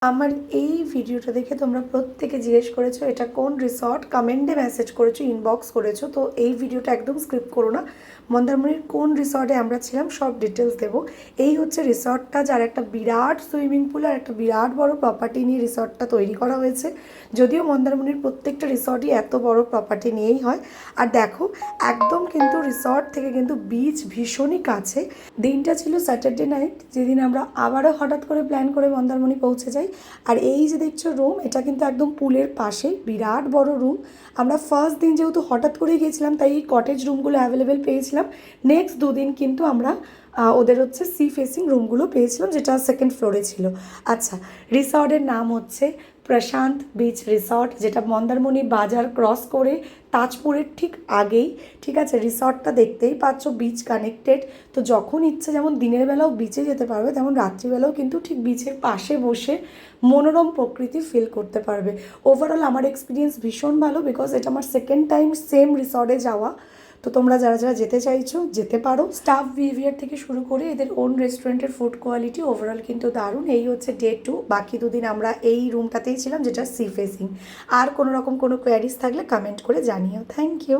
আমার এই ভিডিওটা দেখে তোমরা প্রত্যেকে জিজ্ঞেস করেছো এটা কোন রিসর্ট, কমেন্টে মেসেজ করেছো, ইনবক্স করেছো। তো এই ভিডিওটা একদম স্ক্রিপ্ট করো না। মন্দারমণির কোন রিসর্টে আমরা ছিলাম সব ডিটেলস দেবো। এই হচ্ছে রিসর্টটা, যার একটা বিরাট সুইমিং পুল আর একটা বিরাট বড় প্রপার্টি নিয়ে রিসর্টটা তৈরি করা হয়েছে। যদিও মন্দারমণির প্রত্যেকটা রিসর্টই এত বড় প্রপার্টি নিয়েই হয়। আর দেখো, একদম কিন্তু রিসর্ট থেকে কিন্তু বিচ ভীষণই কাছে। দিনটা ছিল স্যাটারডে নাইট, যেদিন আমরা আবারও হঠাৎ করে প্ল্যান করে মন্দারমণি পৌঁছে যাই। আর এই যে দেখছো রুম, এটা কিন্তু একদম পুলের পাশে বিরাট বড় রুম। আমরা ফার্স্ট দিন যেহেতু হঠাৎ করেই গেছিলাম, তাই এই কটেজ রুমগুলো অ্যাভেলেবেল পেয়েছিলাম। নেক্সট দুদিন কিন্তু আমরা ওদের হচ্ছে সি ফেসিং রুমগুলো পেয়েছিলাম, যেটা সেকেন্ড ফ্লোরে ছিল। আচ্ছা, রিসর্টের নাম হচ্ছে প্রশান্ত বিচ রিসর্ট, যেটা মন্দারমণি বাজার ক্রস করে তাজপুরের ঠিক আগেই। ঠিক আছে, রিসর্টটা দেখতেই পাচ্ছ বিচ কানেক্টেড। তো যখন ইচ্ছে যেমন দিনের বেলাও বিচে যেতে পারবে, তেমন রাত্রিবেলাও কিন্তু ঠিক বিচের পাশে বসে মনোরম প্রকৃতি ফিল করতে পারবে। ওভারঅল আমার এক্সপিরিয়েন্স ভীষণ ভালো, বিকজ এটা আমার সেকেন্ড টাইম সেম রিসর্টে যাওয়া। তো তোমরা যারা যারা যেতে চাইছো যেতে পারো। স্টাফ বিহেভিয়ার থেকে শুরু করে এদের ওন রেস্টুরেন্টের ফুড কোয়ালিটি ওভারঅল কিন্তু দারুণ। এই হচ্ছে ডে 2। বাকি দুদিন আমরা এই রুমটাতেই ছিলাম, যেটা সি ফেসিং। আর কোনো রকম কোনো কোয়ারিজ থাকলে কমেন্ট করে জানিও। Thank you.